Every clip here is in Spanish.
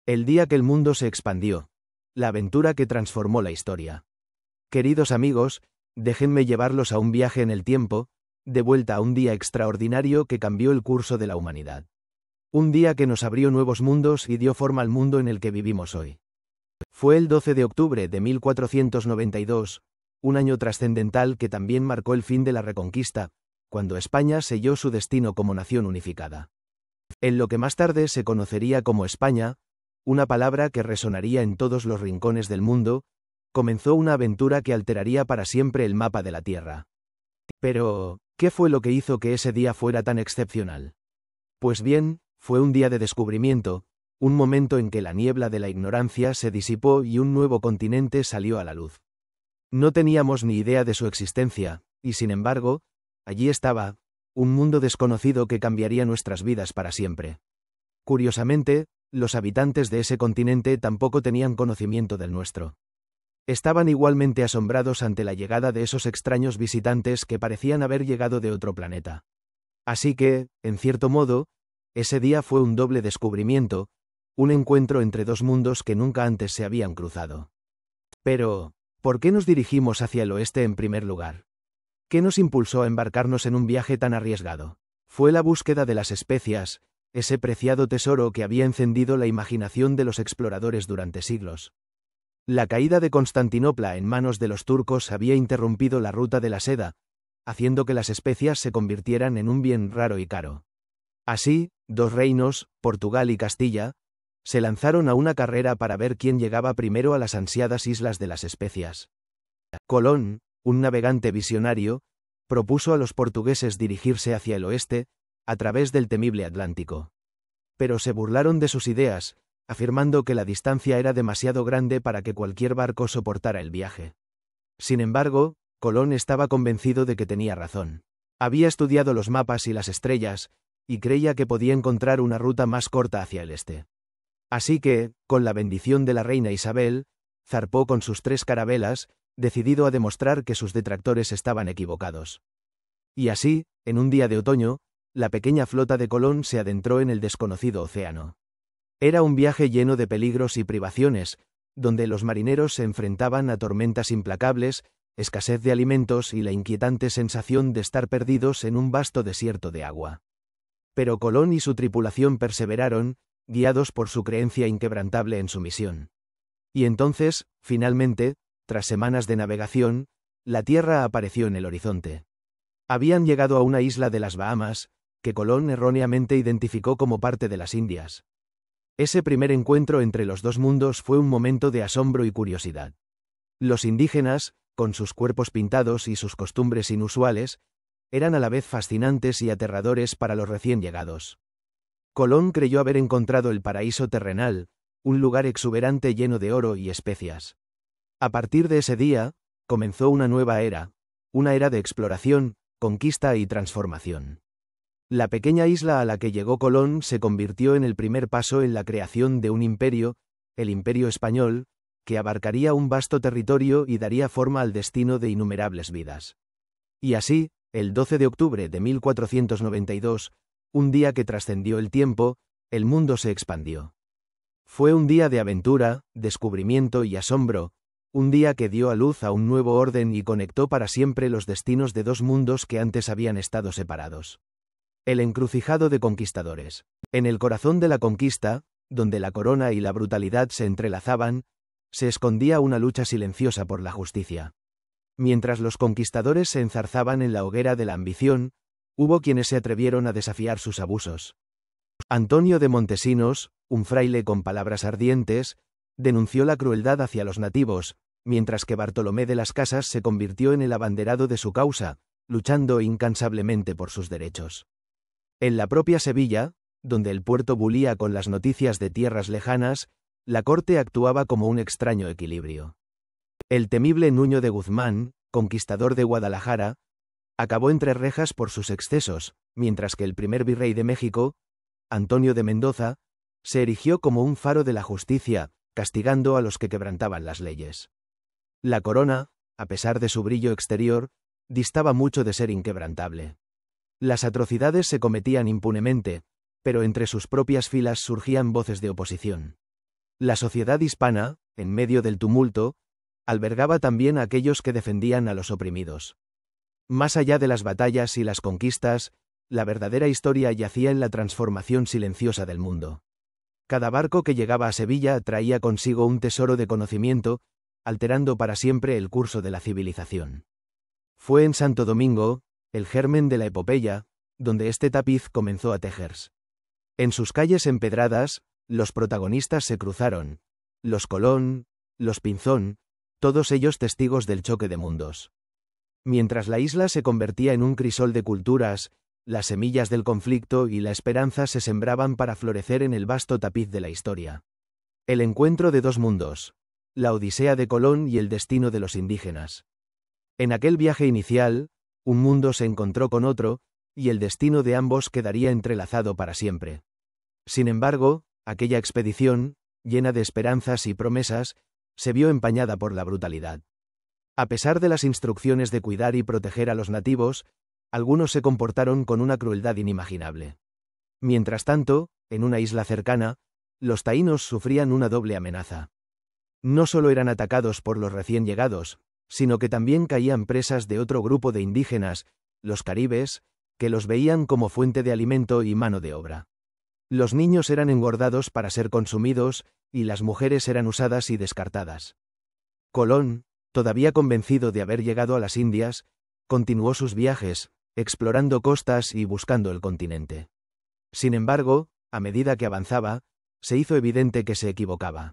El día que el mundo se expandió. La aventura que transformó la historia. Queridos amigos, déjenme llevarlos a un viaje en el tiempo, de vuelta a un día extraordinario que cambió el curso de la humanidad. Un día que nos abrió nuevos mundos y dio forma al mundo en el que vivimos hoy. Fue el 12 de octubre de 1492, un año trascendental que también marcó el fin de la Reconquista, cuando España selló su destino como nación unificada. En lo que más tarde se conocería como España, una palabra que resonaría en todos los rincones del mundo, comenzó una aventura que alteraría para siempre el mapa de la Tierra. Pero, ¿qué fue lo que hizo que ese día fuera tan excepcional? Pues bien, fue un día de descubrimiento, un momento en que la niebla de la ignorancia se disipó y un nuevo continente salió a la luz. No teníamos ni idea de su existencia, y sin embargo, allí estaba, un mundo desconocido que cambiaría nuestras vidas para siempre. Curiosamente, los habitantes de ese continente tampoco tenían conocimiento del nuestro. Estaban igualmente asombrados ante la llegada de esos extraños visitantes que parecían haber llegado de otro planeta. Así que, en cierto modo, ese día fue un doble descubrimiento, un encuentro entre dos mundos que nunca antes se habían cruzado. Pero, ¿por qué nos dirigimos hacia el oeste en primer lugar? ¿Qué nos impulsó a embarcarnos en un viaje tan arriesgado? Fue la búsqueda de las especias, ese preciado tesoro que había encendido la imaginación de los exploradores durante siglos. La caída de Constantinopla en manos de los turcos había interrumpido la ruta de la seda, haciendo que las especias se convirtieran en un bien raro y caro. Así, dos reinos, Portugal y Castilla, se lanzaron a una carrera para ver quién llegaba primero a las ansiadas islas de las especias. Colón, un navegante visionario, propuso a los portugueses dirigirse hacia el oeste, a través del temible Atlántico. Pero se burlaron de sus ideas, afirmando que la distancia era demasiado grande para que cualquier barco soportara el viaje. Sin embargo, Colón estaba convencido de que tenía razón. Había estudiado los mapas y las estrellas, y creía que podía encontrar una ruta más corta hacia el este. Así que, con la bendición de la reina Isabel, zarpó con sus 3 carabelas, decidido a demostrar que sus detractores estaban equivocados. Y así, en un día de otoño, la pequeña flota de Colón se adentró en el desconocido océano. Era un viaje lleno de peligros y privaciones, donde los marineros se enfrentaban a tormentas implacables, escasez de alimentos y la inquietante sensación de estar perdidos en un vasto desierto de agua. Pero Colón y su tripulación perseveraron, guiados por su creencia inquebrantable en su misión. Y entonces, finalmente, tras semanas de navegación, la Tierra apareció en el horizonte. Habían llegado a una isla de las Bahamas, que Colón erróneamente identificó como parte de las Indias. Ese primer encuentro entre los dos mundos fue un momento de asombro y curiosidad. Los indígenas, con sus cuerpos pintados y sus costumbres inusuales, eran a la vez fascinantes y aterradores para los recién llegados. Colón creyó haber encontrado el paraíso terrenal, un lugar exuberante lleno de oro y especias. A partir de ese día, comenzó una nueva era, una era de exploración, conquista y transformación. La pequeña isla a la que llegó Colón se convirtió en el primer paso en la creación de un imperio, el Imperio Español, que abarcaría un vasto territorio y daría forma al destino de innumerables vidas. Y así, el 12 de octubre de 1492, un día que trascendió el tiempo, el mundo se expandió. Fue un día de aventura, descubrimiento y asombro, un día que dio a luz a un nuevo orden y conectó para siempre los destinos de dos mundos que antes habían estado separados. El encrucijado de conquistadores. En el corazón de la conquista, donde la corona y la brutalidad se entrelazaban, se escondía una lucha silenciosa por la justicia. Mientras los conquistadores se enzarzaban en la hoguera de la ambición, hubo quienes se atrevieron a desafiar sus abusos. Antonio de Montesinos, un fraile con palabras ardientes, denunció la crueldad hacia los nativos, mientras que Bartolomé de las Casas se convirtió en el abanderado de su causa, luchando incansablemente por sus derechos. En la propia Sevilla, donde el puerto bulía con las noticias de tierras lejanas, la corte actuaba como un extraño equilibrio. El temible Nuño de Guzmán, conquistador de Guadalajara, acabó entre rejas por sus excesos, mientras que el primer virrey de México, Antonio de Mendoza, se erigió como un faro de la justicia, castigando a los que quebrantaban las leyes. La corona, a pesar de su brillo exterior, distaba mucho de ser inquebrantable. Las atrocidades se cometían impunemente, pero entre sus propias filas surgían voces de oposición. La sociedad hispana, en medio del tumulto, albergaba también a aquellos que defendían a los oprimidos. Más allá de las batallas y las conquistas, la verdadera historia yacía en la transformación silenciosa del mundo. Cada barco que llegaba a Sevilla traía consigo un tesoro de conocimiento, alterando para siempre el curso de la civilización. Fue en Santo Domingo, el germen de la epopeya, donde este tapiz comenzó a tejerse. En sus calles empedradas, los protagonistas se cruzaron, los Colón, los Pinzón, todos ellos testigos del choque de mundos. Mientras la isla se convertía en un crisol de culturas, las semillas del conflicto y la esperanza se sembraban para florecer en el vasto tapiz de la historia. El encuentro de dos mundos, la odisea de Colón y el destino de los indígenas. En aquel viaje inicial, un mundo se encontró con otro, y el destino de ambos quedaría entrelazado para siempre. Sin embargo, aquella expedición, llena de esperanzas y promesas, se vio empañada por la brutalidad. A pesar de las instrucciones de cuidar y proteger a los nativos, algunos se comportaron con una crueldad inimaginable. Mientras tanto, en una isla cercana, los taínos sufrían una doble amenaza. No solo eran atacados por los recién llegados, sino que también caían presas de otro grupo de indígenas, los caribes, que los veían como fuente de alimento y mano de obra. Los niños eran engordados para ser consumidos, y las mujeres eran usadas y descartadas. Colón, todavía convencido de haber llegado a las Indias, continuó sus viajes, explorando costas y buscando el continente. Sin embargo, a medida que avanzaba, se hizo evidente que se equivocaba.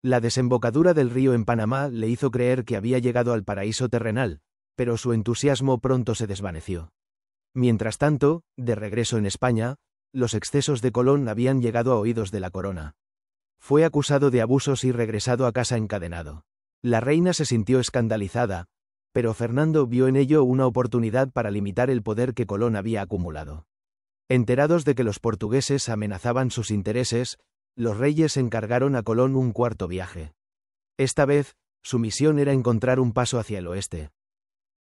La desembocadura del río en Panamá le hizo creer que había llegado al paraíso terrenal, pero su entusiasmo pronto se desvaneció. Mientras tanto, de regreso en España, los excesos de Colón habían llegado a oídos de la corona. Fue acusado de abusos y regresado a casa encadenado. La reina se sintió escandalizada, pero Fernando vio en ello una oportunidad para limitar el poder que Colón había acumulado. Enterados de que los portugueses amenazaban sus intereses, los reyes encargaron a Colón un cuarto viaje. Esta vez, su misión era encontrar un paso hacia el oeste.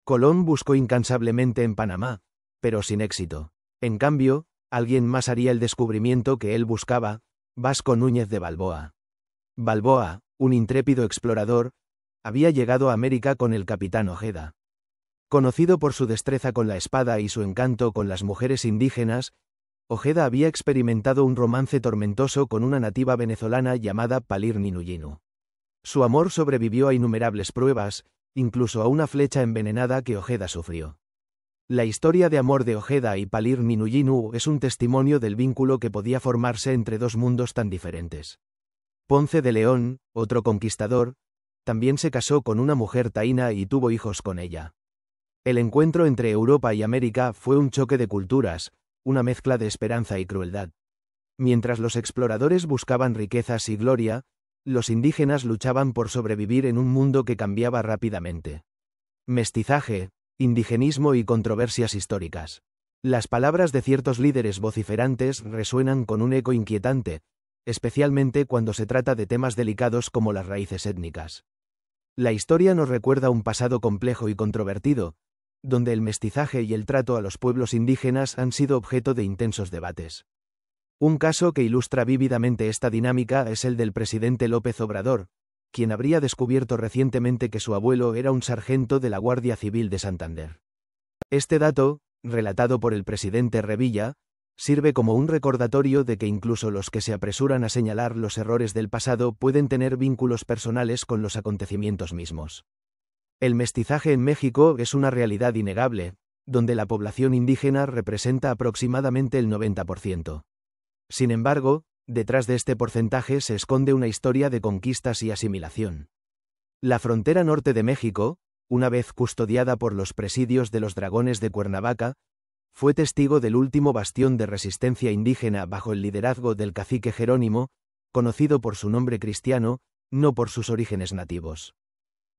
Colón buscó incansablemente en Panamá, pero sin éxito. En cambio, alguien más haría el descubrimiento que él buscaba, Vasco Núñez de Balboa. Balboa, un intrépido explorador, había llegado a América con el capitán Ojeda. Conocido por su destreza con la espada y su encanto con las mujeres indígenas, Ojeda había experimentado un romance tormentoso con una nativa venezolana llamada Palir Ninuyinu. Su amor sobrevivió a innumerables pruebas, incluso a una flecha envenenada que Ojeda sufrió. La historia de amor de Ojeda y Palir Ninuyinu es un testimonio del vínculo que podía formarse entre dos mundos tan diferentes. Ponce de León, otro conquistador, también se casó con una mujer taína y tuvo hijos con ella. El encuentro entre Europa y América fue un choque de culturas, una mezcla de esperanza y crueldad. Mientras los exploradores buscaban riquezas y gloria, los indígenas luchaban por sobrevivir en un mundo que cambiaba rápidamente. Mestizaje, indigenismo y controversias históricas. Las palabras de ciertos líderes vociferantes resuenan con un eco inquietante, especialmente cuando se trata de temas delicados como las raíces étnicas. La historia nos recuerda un pasado complejo y controvertido, donde el mestizaje y el trato a los pueblos indígenas han sido objeto de intensos debates. Un caso que ilustra vívidamente esta dinámica es el del presidente López Obrador, quien habría descubierto recientemente que su abuelo era un sargento de la Guardia Civil de Santander. Este dato, relatado por el presidente Revilla, sirve como un recordatorio de que incluso los que se apresuran a señalar los errores del pasado pueden tener vínculos personales con los acontecimientos mismos. El mestizaje en México es una realidad innegable, donde la población indígena representa aproximadamente el 90%. Sin embargo, detrás de este porcentaje se esconde una historia de conquistas y asimilación. La frontera norte de México, una vez custodiada por los presidios de los Dragones de Cuernavaca, fue testigo del último bastión de resistencia indígena bajo el liderazgo del cacique Jerónimo, conocido por su nombre cristiano, no por sus orígenes nativos.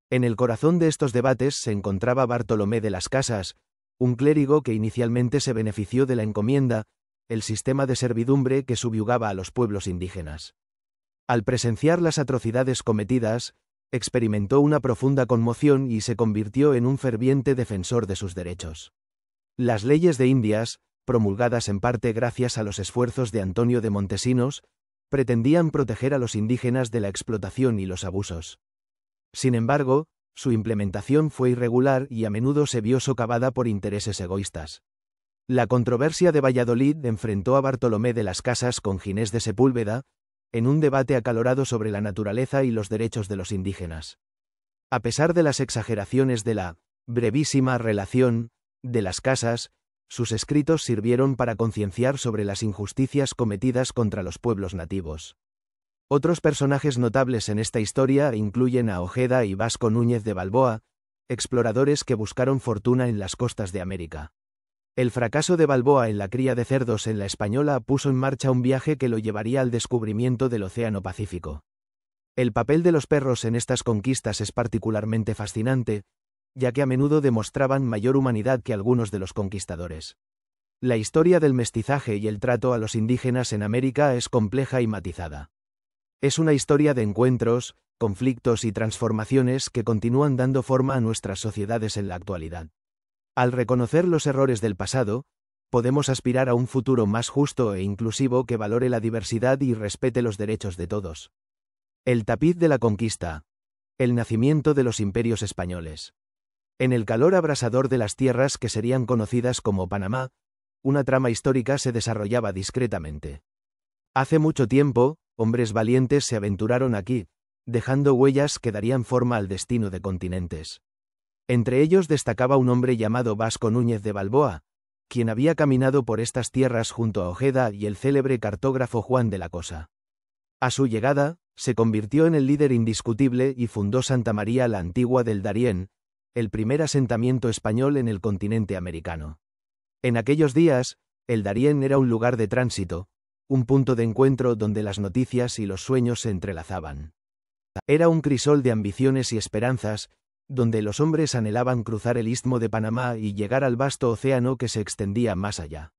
En el corazón de estos debates se encontraba Bartolomé de las Casas, un clérigo que inicialmente se benefició de la encomienda, el sistema de servidumbre que subyugaba a los pueblos indígenas. Al presenciar las atrocidades cometidas, experimentó una profunda conmoción y se convirtió en un ferviente defensor de sus derechos. Las leyes de Indias, promulgadas en parte gracias a los esfuerzos de Antonio de Montesinos, Pretendían proteger a los indígenas de la explotación y los abusos. Sin embargo, su implementación fue irregular y a menudo se vio socavada por intereses egoístas. La controversia de Valladolid enfrentó a Bartolomé de las Casas con Ginés de Sepúlveda, en un debate acalorado sobre la naturaleza y los derechos de los indígenas. A pesar de las exageraciones de la brevísima relación de las Casas, sus escritos sirvieron para concienciar sobre las injusticias cometidas contra los pueblos nativos. Otros personajes notables en esta historia incluyen a Ojeda y Vasco Núñez de Balboa, exploradores que buscaron fortuna en las costas de América. El fracaso de Balboa en la cría de cerdos en la Española puso en marcha un viaje que lo llevaría al descubrimiento del Océano Pacífico. El papel de los perros en estas conquistas es particularmente fascinante, ya que a menudo demostraban mayor humanidad que algunos de los conquistadores. La historia del mestizaje y el trato a los indígenas en América es compleja y matizada. Es una historia de encuentros, conflictos y transformaciones que continúan dando forma a nuestras sociedades en la actualidad. Al reconocer los errores del pasado, podemos aspirar a un futuro más justo e inclusivo que valore la diversidad y respete los derechos de todos. El tapiz de la conquista. El nacimiento de los imperios españoles. En el calor abrasador de las tierras que serían conocidas como Panamá, una trama histórica se desarrollaba discretamente. Hace mucho tiempo, hombres valientes se aventuraron aquí, dejando huellas que darían forma al destino de continentes. Entre ellos destacaba un hombre llamado Vasco Núñez de Balboa, quien había caminado por estas tierras junto a Ojeda y el célebre cartógrafo Juan de la Cosa. A su llegada, se convirtió en el líder indiscutible y fundó Santa María la Antigua del Darién, el primer asentamiento español en el continente americano. En aquellos días, el Darién era un lugar de tránsito, un punto de encuentro donde las noticias y los sueños se entrelazaban. Era un crisol de ambiciones y esperanzas, donde los hombres anhelaban cruzar el istmo de Panamá y llegar al vasto océano que se extendía más allá.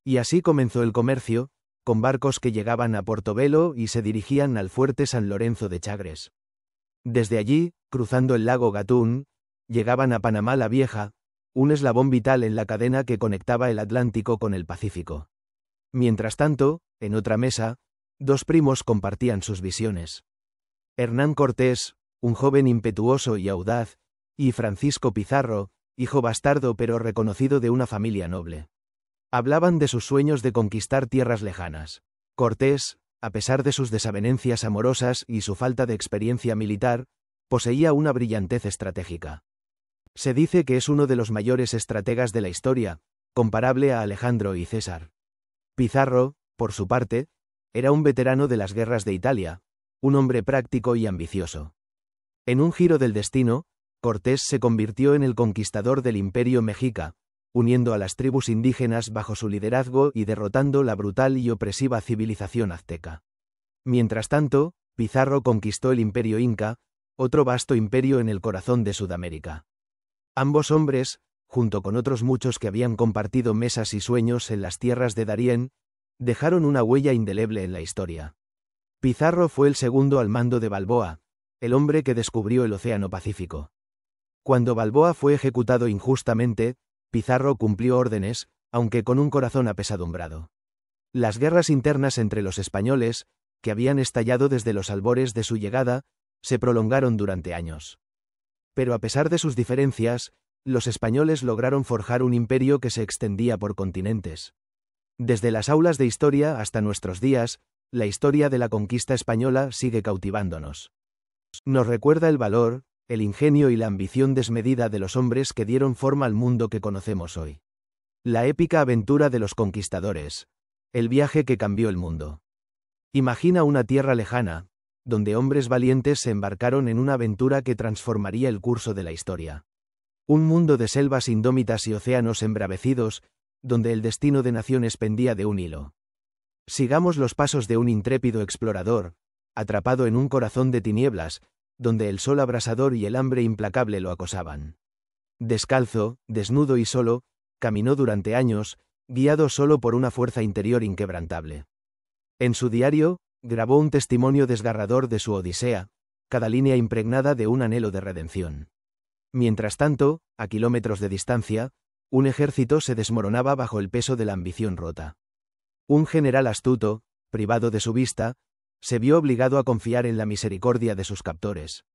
Y así comenzó el comercio, con barcos que llegaban a Portobelo y se dirigían al fuerte San Lorenzo de Chagres. Desde allí, cruzando el lago Gatún, llegaban a Panamá la Vieja, un eslabón vital en la cadena que conectaba el Atlántico con el Pacífico. Mientras tanto, en otra mesa, dos primos compartían sus visiones. Hernán Cortés, un joven impetuoso y audaz, y Francisco Pizarro, hijo bastardo pero reconocido de una familia noble. Hablaban de sus sueños de conquistar tierras lejanas. Cortés, a pesar de sus desavenencias amorosas y su falta de experiencia militar, poseía una brillantez estratégica. Se dice que es uno de los mayores estrategas de la historia, comparable a Alejandro y César. Pizarro, por su parte, era un veterano de las guerras de Italia, un hombre práctico y ambicioso. En un giro del destino, Cortés se convirtió en el conquistador del Imperio Mexica, uniendo a las tribus indígenas bajo su liderazgo y derrotando la brutal y opresiva civilización azteca. Mientras tanto, Pizarro conquistó el Imperio Inca, otro vasto imperio en el corazón de Sudamérica. Ambos hombres, junto con otros muchos que habían compartido mesas y sueños en las tierras de Darién, dejaron una huella indeleble en la historia. Pizarro fue el segundo al mando de Balboa, el hombre que descubrió el Océano Pacífico. Cuando Balboa fue ejecutado injustamente, Pizarro cumplió órdenes, aunque con un corazón apesadumbrado. Las guerras internas entre los españoles, que habían estallado desde los albores de su llegada, se prolongaron durante años. Pero a pesar de sus diferencias, los españoles lograron forjar un imperio que se extendía por continentes. Desde las aulas de historia hasta nuestros días, la historia de la conquista española sigue cautivándonos. Nos recuerda el valor, el ingenio y la ambición desmedida de los hombres que dieron forma al mundo que conocemos hoy. La épica aventura de los conquistadores. El viaje que cambió el mundo. Imagina una tierra lejana, donde hombres valientes se embarcaron en una aventura que transformaría el curso de la historia. Un mundo de selvas indómitas y océanos embravecidos, donde el destino de naciones pendía de un hilo. Sigamos los pasos de un intrépido explorador, atrapado en un corazón de tinieblas, donde el sol abrasador y el hambre implacable lo acosaban. Descalzo, desnudo y solo, caminó durante años, guiado solo por una fuerza interior inquebrantable. En su diario, grabó un testimonio desgarrador de su odisea, cada línea impregnada de un anhelo de redención. Mientras tanto, a kilómetros de distancia, un ejército se desmoronaba bajo el peso de la ambición rota. Un general astuto, privado de su vista, se vio obligado a confiar en la misericordia de sus captores.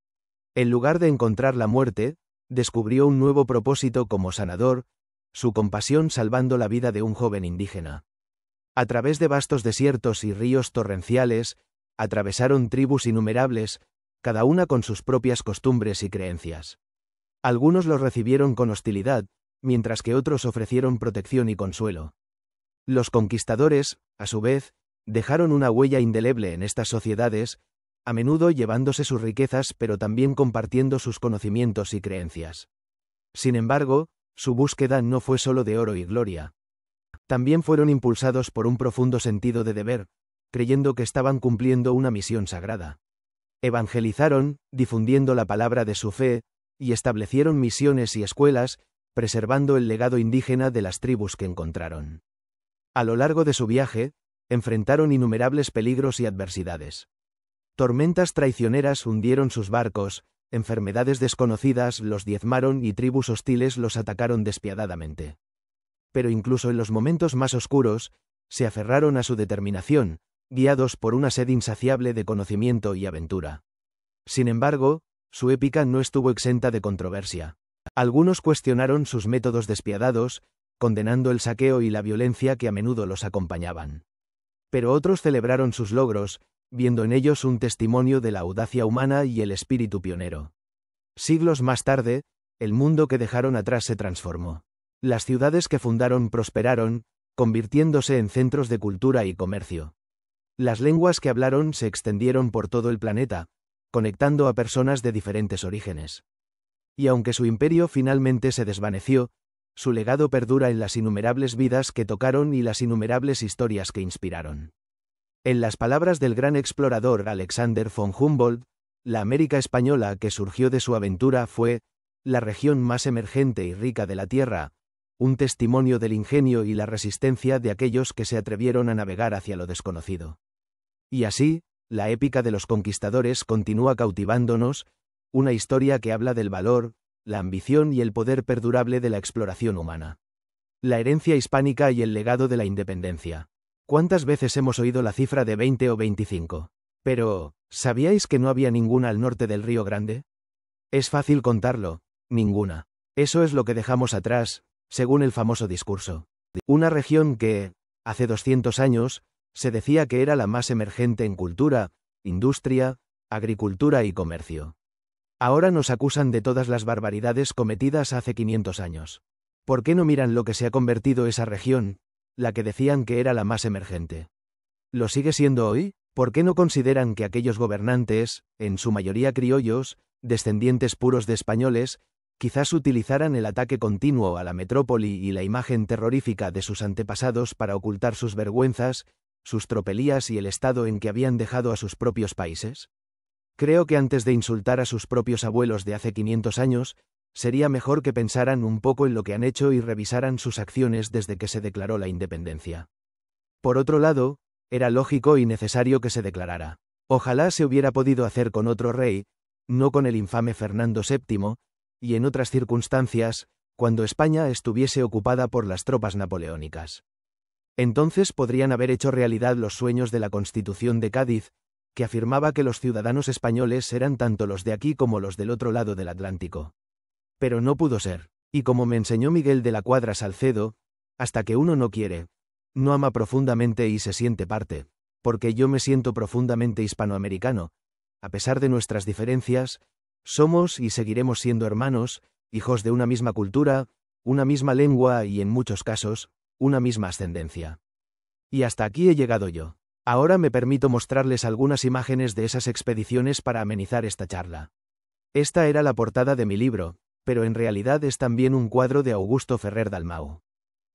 En lugar de encontrar la muerte, descubrió un nuevo propósito como sanador, su compasión salvando la vida de un joven indígena. A través de vastos desiertos y ríos torrenciales, atravesaron tribus innumerables, cada una con sus propias costumbres y creencias. Algunos los recibieron con hostilidad, mientras que otros ofrecieron protección y consuelo. Los conquistadores, a su vez, dejaron una huella indeleble en estas sociedades, a menudo llevándose sus riquezas pero también compartiendo sus conocimientos y creencias. Sin embargo, su búsqueda no fue solo de oro y gloria. También fueron impulsados por un profundo sentido de deber, creyendo que estaban cumpliendo una misión sagrada. Evangelizaron, difundiendo la palabra de su fe, y establecieron misiones y escuelas, preservando el legado indígena de las tribus que encontraron. A lo largo de su viaje, enfrentaron innumerables peligros y adversidades. Tormentas traicioneras hundieron sus barcos, enfermedades desconocidas los diezmaron y tribus hostiles los atacaron despiadadamente. Pero incluso en los momentos más oscuros, se aferraron a su determinación, guiados por una sed insaciable de conocimiento y aventura. Sin embargo, su épica no estuvo exenta de controversia. Algunos cuestionaron sus métodos despiadados, condenando el saqueo y la violencia que a menudo los acompañaban. Pero otros celebraron sus logros, viendo en ellos un testimonio de la audacia humana y el espíritu pionero. Siglos más tarde, el mundo que dejaron atrás se transformó. Las ciudades que fundaron prosperaron, convirtiéndose en centros de cultura y comercio. Las lenguas que hablaron se extendieron por todo el planeta, conectando a personas de diferentes orígenes. Y aunque su imperio finalmente se desvaneció, su legado perdura en las innumerables vidas que tocaron y las innumerables historias que inspiraron. En las palabras del gran explorador Alexander von Humboldt, la América española que surgió de su aventura fue la región más emergente y rica de la Tierra, un testimonio del ingenio y la resistencia de aquellos que se atrevieron a navegar hacia lo desconocido. Y así, la épica de los conquistadores continúa cautivándonos, una historia que habla del valor, la ambición y el poder perdurable de la exploración humana. La herencia hispánica y el legado de la independencia. ¿Cuántas veces hemos oído la cifra de 20 o 25? Pero, ¿sabíais que no había ninguna al norte del Río Grande? Es fácil contarlo, ninguna. Eso es lo que dejamos atrás, según el famoso discurso. Una región que, hace 200 años, se decía que era la más emergente en cultura, industria, agricultura y comercio. Ahora nos acusan de todas las barbaridades cometidas hace 500 años. ¿Por qué no miran lo que se ha convertido esa región, la que decían que era la más emergente? ¿Lo sigue siendo hoy? ¿Por qué no consideran que aquellos gobernantes, en su mayoría criollos, descendientes puros de españoles, quizás utilizaran el ataque continuo a la metrópoli y la imagen terrorífica de sus antepasados para ocultar sus vergüenzas, sus tropelías y el estado en que habían dejado a sus propios países? Creo que antes de insultar a sus propios abuelos de hace 500 años, sería mejor que pensaran un poco en lo que han hecho y revisaran sus acciones desde que se declaró la independencia. Por otro lado, era lógico y necesario que se declarara. Ojalá se hubiera podido hacer con otro rey, no con el infame Fernando VII, y en otras circunstancias, cuando España estuviese ocupada por las tropas napoleónicas. Entonces podrían haber hecho realidad los sueños de la Constitución de Cádiz, que afirmaba que los ciudadanos españoles eran tanto los de aquí como los del otro lado del Atlántico. Pero no pudo ser, y como me enseñó Miguel de la Cuadra Salcedo, hasta que uno no quiere, no ama profundamente y se siente parte, porque yo me siento profundamente hispanoamericano, a pesar de nuestras diferencias, somos y seguiremos siendo hermanos, hijos de una misma cultura, una misma lengua y en muchos casos, una misma ascendencia. Y hasta aquí he llegado yo. Ahora me permito mostrarles algunas imágenes de esas expediciones para amenizar esta charla. Esta era la portada de mi libro, pero en realidad es también un cuadro de Augusto Ferrer Dalmau.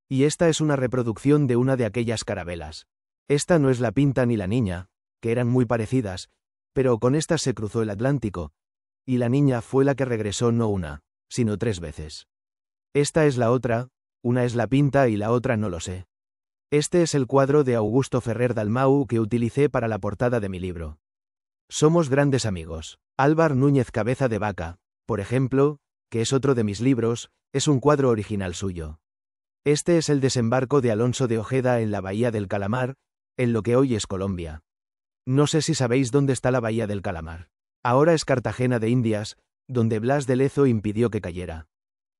Y esta es una reproducción de una de aquellas carabelas. Esta no es la Pinta ni la Niña, que eran muy parecidas, pero con estas se cruzó el Atlántico, y la Niña fue la que regresó no una, sino 3 veces. Esta es la otra, una es la Pinta y la otra no lo sé. Este es el cuadro de Augusto Ferrer Dalmau que utilicé para la portada de mi libro. Somos grandes amigos. Álvar Núñez Cabeza de Vaca, por ejemplo, que es otro de mis libros, es un cuadro original suyo. Este es el desembarco de Alonso de Ojeda en la Bahía del Calamar, en lo que hoy es Colombia. No sé si sabéis dónde está la Bahía del Calamar. Ahora es Cartagena de Indias, donde Blas de Lezo impidió que cayera.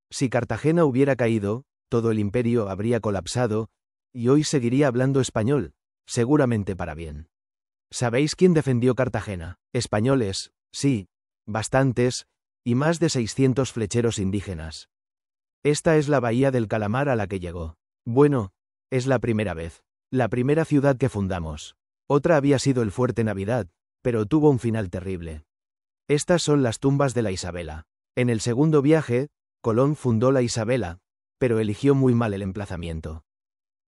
Si Cartagena hubiera caído, todo el imperio habría colapsado, y hoy seguiría hablando español, seguramente para bien. ¿Sabéis quién defendió Cartagena? Españoles, sí, bastantes, y más de 600 flecheros indígenas. Esta es la Bahía del Calamar a la que llegó. Bueno, es la primera vez. La primera ciudad que fundamos. Otra había sido el Fuerte Navidad, pero tuvo un final terrible. Estas son las tumbas de la Isabela. En el segundo viaje, Colón fundó la Isabela, pero eligió muy mal el emplazamiento.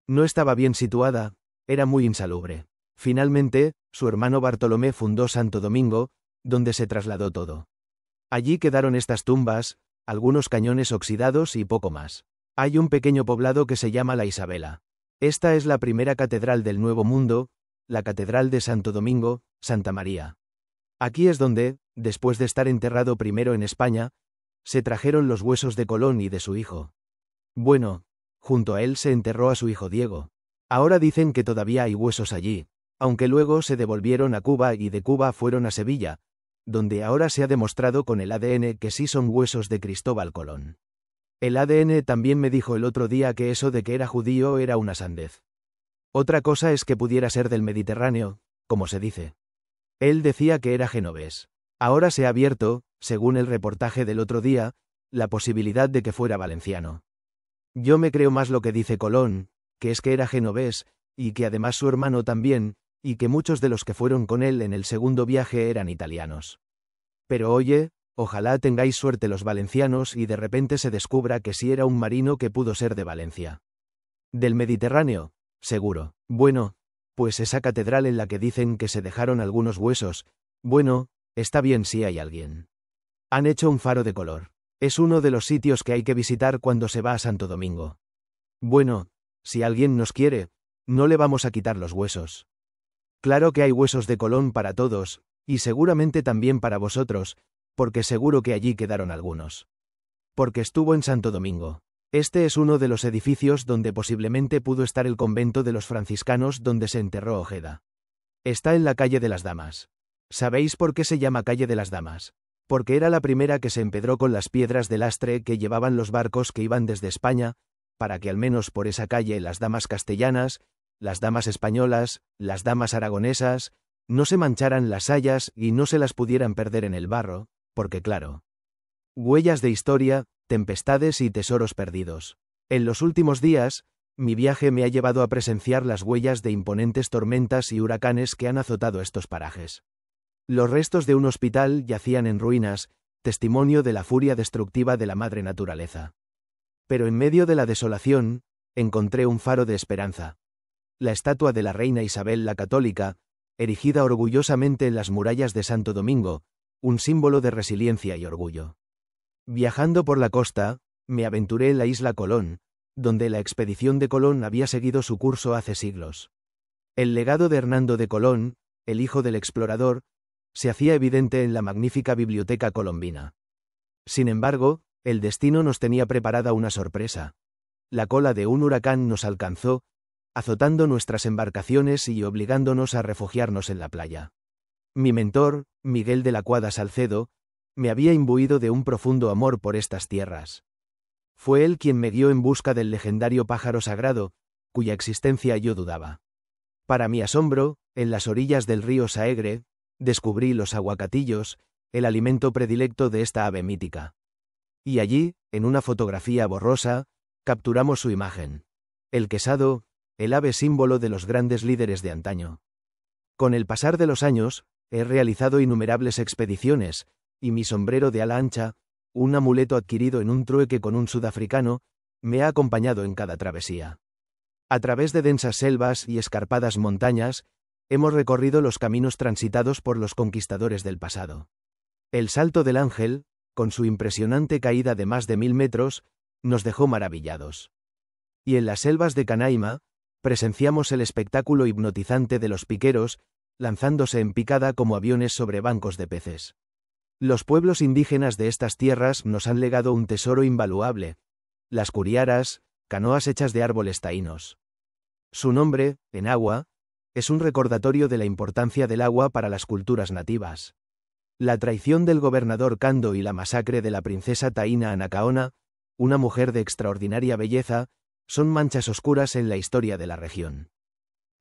No estaba bien situada, era muy insalubre. Finalmente, su hermano Bartolomé fundó Santo Domingo, donde se trasladó todo. Allí quedaron estas tumbas, algunos cañones oxidados y poco más. Hay un pequeño poblado que se llama La Isabela. Esta es la primera catedral del Nuevo Mundo, la Catedral de Santo Domingo, Santa María. Aquí es donde, después de estar enterrado primero en España, se trajeron los huesos de Colón y de su hijo. Bueno, junto a él se enterró a su hijo Diego. Ahora dicen que todavía hay huesos allí, aunque luego se devolvieron a Cuba y de Cuba fueron a Sevilla, donde ahora se ha demostrado con el ADN que sí son huesos de Cristóbal Colón. El ADN también me dijo el otro día que eso de que era judío era una sandez. Otra cosa es que pudiera ser del Mediterráneo, como se dice. Él decía que era genovés. Ahora se ha abierto, según el reportaje del otro día, la posibilidad de que fuera valenciano. Yo me creo más lo que dice Colón, que es que era genovés, y que además su hermano también, y que muchos de los que fueron con él en el segundo viaje eran italianos. Pero oye, ojalá tengáis suerte los valencianos y de repente se descubra que sí era un marino que pudo ser de Valencia. Del Mediterráneo, seguro. Bueno, pues esa catedral en la que dicen que se dejaron algunos huesos, bueno, está bien si hay alguien. Han hecho un faro de color. Es uno de los sitios que hay que visitar cuando se va a Santo Domingo. Bueno, si alguien nos quiere, no le vamos a quitar los huesos. Claro que hay huesos de Colón para todos, y seguramente también para vosotros, porque seguro que allí quedaron algunos. Porque estuvo en Santo Domingo. Este es uno de los edificios donde posiblemente pudo estar el convento de los franciscanos donde se enterró Ojeda. Está en la calle de las Damas. ¿Sabéis por qué se llama calle de las Damas? Porque era la primera que se empedró con las piedras de lastre que llevaban los barcos que iban desde España, para que al menos por esa calle las damas castellanas, las damas españolas, las damas aragonesas, no se mancharan las sayas y no se las pudieran perder en el barro, porque claro. Huellas de historia, tempestades y tesoros perdidos. En los últimos días, mi viaje me ha llevado a presenciar las huellas de imponentes tormentas y huracanes que han azotado estos parajes. Los restos de un hospital yacían en ruinas, testimonio de la furia destructiva de la madre naturaleza. Pero en medio de la desolación, encontré un faro de esperanza. La estatua de la reina Isabel la Católica, erigida orgullosamente en las murallas de Santo Domingo, un símbolo de resiliencia y orgullo. Viajando por la costa, me aventuré en la isla Colón, donde la expedición de Colón había seguido su curso hace siglos. El legado de Hernando de Colón, el hijo del explorador, se hacía evidente en la magnífica biblioteca colombina. Sin embargo, el destino nos tenía preparada una sorpresa. La cola de un huracán nos alcanzó, azotando nuestras embarcaciones y obligándonos a refugiarnos en la playa. Mi mentor, Miguel de la Cuada Salcedo, me había imbuido de un profundo amor por estas tierras. Fue él quien me guió en busca del legendario pájaro sagrado, cuya existencia yo dudaba. Para mi asombro, en las orillas del río Saegre, descubrí los aguacatillos, el alimento predilecto de esta ave mítica. Y allí, en una fotografía borrosa, capturamos su imagen. El quesado, el ave símbolo de los grandes líderes de antaño. Con el pasar de los años, he realizado innumerables expediciones, y mi sombrero de ala ancha, un amuleto adquirido en un trueque con un sudafricano, me ha acompañado en cada travesía. A través de densas selvas y escarpadas montañas, hemos recorrido los caminos transitados por los conquistadores del pasado. El Salto del Ángel, con su impresionante caída de más de 1000 metros, nos dejó maravillados. Y en las selvas de Canaima, presenciamos el espectáculo hipnotizante de los piqueros, lanzándose en picada como aviones sobre bancos de peces. Los pueblos indígenas de estas tierras nos han legado un tesoro invaluable: las curiaras, canoas hechas de árboles taínos. Su nombre, en agua, es un recordatorio de la importancia del agua para las culturas nativas. La traición del gobernador Cando y la masacre de la princesa Taína Anacaona, una mujer de extraordinaria belleza, son manchas oscuras en la historia de la región.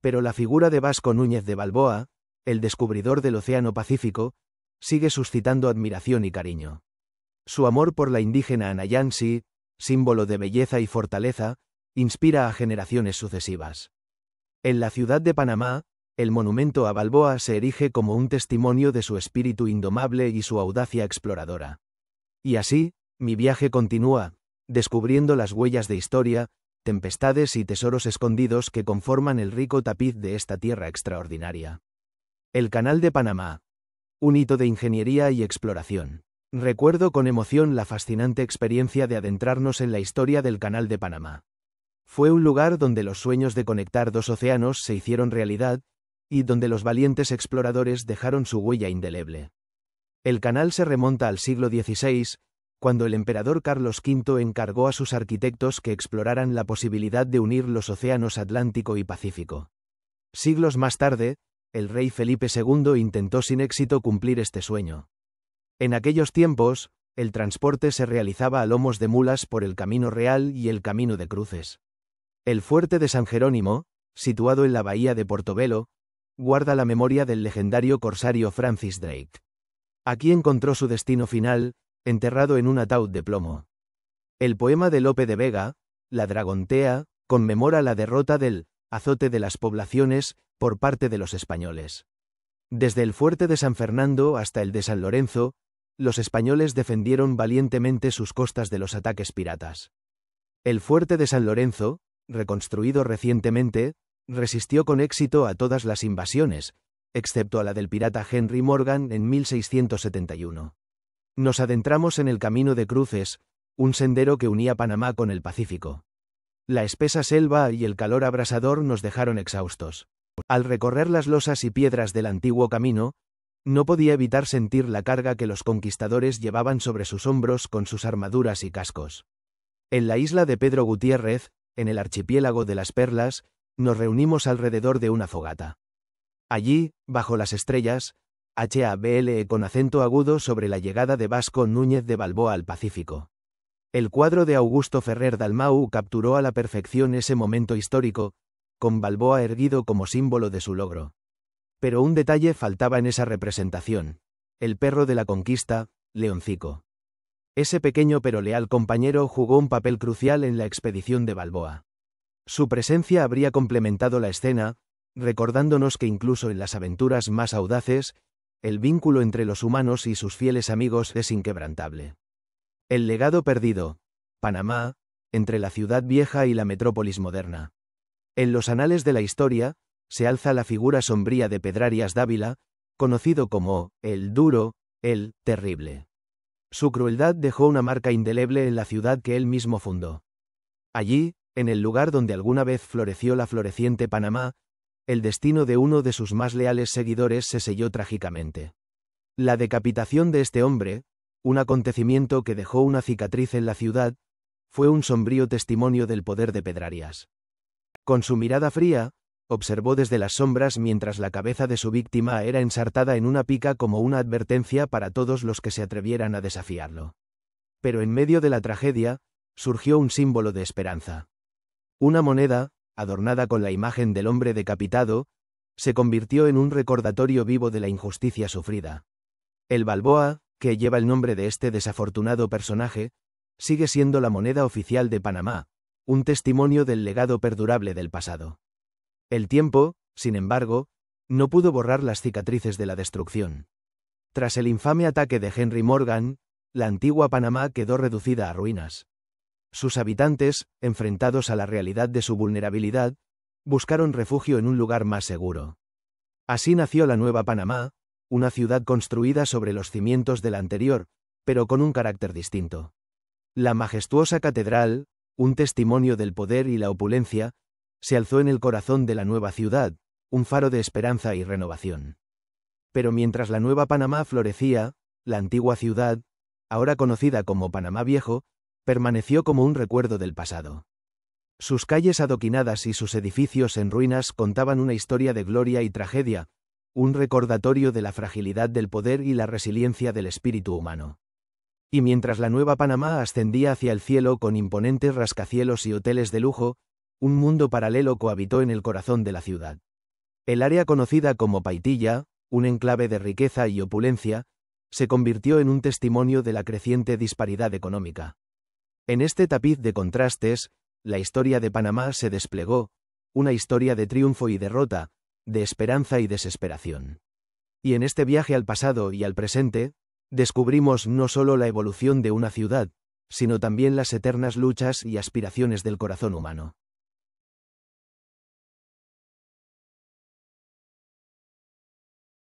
Pero la figura de Vasco Núñez de Balboa, el descubridor del Océano Pacífico, sigue suscitando admiración y cariño. Su amor por la indígena Anayansi, símbolo de belleza y fortaleza, inspira a generaciones sucesivas. En la ciudad de Panamá, el monumento a Balboa se erige como un testimonio de su espíritu indomable y su audacia exploradora. Y así, mi viaje continúa, descubriendo las huellas de historia, tempestades y tesoros escondidos que conforman el rico tapiz de esta tierra extraordinaria. El Canal de Panamá. Un hito de ingeniería y exploración. Recuerdo con emoción la fascinante experiencia de adentrarnos en la historia del Canal de Panamá. Fue un lugar donde los sueños de conectar dos océanos se hicieron realidad, y donde los valientes exploradores dejaron su huella indeleble. El canal se remonta al siglo XVI, cuando el emperador Carlos V encargó a sus arquitectos que exploraran la posibilidad de unir los océanos Atlántico y Pacífico. Siglos más tarde, el rey Felipe II intentó sin éxito cumplir este sueño. En aquellos tiempos, el transporte se realizaba a lomos de mulas por el Camino Real y el Camino de Cruces. El fuerte de San Jerónimo, situado en la bahía de Portobelo, guarda la memoria del legendario corsario Francis Drake. Aquí encontró su destino final, enterrado en un ataúd de plomo. El poema de Lope de Vega, La Dragontea, conmemora la derrota del azote de las poblaciones por parte de los españoles. Desde el fuerte de San Fernando hasta el de San Lorenzo, los españoles defendieron valientemente sus costas de los ataques piratas. El fuerte de San Lorenzo, reconstruido recientemente, resistió con éxito a todas las invasiones, excepto a la del pirata Henry Morgan en 1671. Nos adentramos en el Camino de Cruces, un sendero que unía Panamá con el Pacífico. La espesa selva y el calor abrasador nos dejaron exhaustos. Al recorrer las losas y piedras del antiguo camino, no podía evitar sentir la carga que los conquistadores llevaban sobre sus hombros con sus armaduras y cascos. En la isla de Pedro Gutiérrez, en el archipiélago de las Perlas, nos reunimos alrededor de una fogata. Allí, bajo las estrellas, HABLE con acento agudo sobre la llegada de Vasco Núñez de Balboa al Pacífico. El cuadro de Augusto Ferrer Dalmau capturó a la perfección ese momento histórico, con Balboa erguido como símbolo de su logro. Pero un detalle faltaba en esa representación: el perro de la conquista, Leoncico. Ese pequeño pero leal compañero jugó un papel crucial en la expedición de Balboa. Su presencia habría complementado la escena, recordándonos que incluso en las aventuras más audaces, el vínculo entre los humanos y sus fieles amigos es inquebrantable. El legado perdido, Panamá, entre la ciudad vieja y la metrópolis moderna. En los anales de la historia, se alza la figura sombría de Pedrarias Dávila, conocido como el Duro, el Terrible. Su crueldad dejó una marca indeleble en la ciudad que él mismo fundó. Allí, en el lugar donde alguna vez floreció la floreciente Panamá, el destino de uno de sus más leales seguidores se selló trágicamente. La decapitación de este hombre, un acontecimiento que dejó una cicatriz en la ciudad, fue un sombrío testimonio del poder de Pedrarias. Con su mirada fría, observó desde las sombras mientras la cabeza de su víctima era ensartada en una pica como una advertencia para todos los que se atrevieran a desafiarlo. Pero en medio de la tragedia, surgió un símbolo de esperanza. Una moneda, adornada con la imagen del hombre decapitado, se convirtió en un recordatorio vivo de la injusticia sufrida. El Balboa, que lleva el nombre de este desafortunado personaje, sigue siendo la moneda oficial de Panamá, un testimonio del legado perdurable del pasado. El tiempo, sin embargo, no pudo borrar las cicatrices de la destrucción. Tras el infame ataque de Henry Morgan, la antigua Panamá quedó reducida a ruinas. Sus habitantes, enfrentados a la realidad de su vulnerabilidad, buscaron refugio en un lugar más seguro. Así nació la Nueva Panamá, una ciudad construida sobre los cimientos de la anterior, pero con un carácter distinto. La majestuosa catedral, un testimonio del poder y la opulencia, se alzó en el corazón de la nueva ciudad, un faro de esperanza y renovación. Pero mientras la Nueva Panamá florecía, la antigua ciudad, ahora conocida como Panamá Viejo, permaneció como un recuerdo del pasado. Sus calles adoquinadas y sus edificios en ruinas contaban una historia de gloria y tragedia, un recordatorio de la fragilidad del poder y la resiliencia del espíritu humano. Y mientras la Nueva Panamá ascendía hacia el cielo con imponentes rascacielos y hoteles de lujo, un mundo paralelo cohabitó en el corazón de la ciudad. El área conocida como Paitilla, un enclave de riqueza y opulencia, se convirtió en un testimonio de la creciente disparidad económica. En este tapiz de contrastes, la historia de Panamá se desplegó, una historia de triunfo y derrota, de esperanza y desesperación. Y en este viaje al pasado y al presente, descubrimos no solo la evolución de una ciudad, sino también las eternas luchas y aspiraciones del corazón humano.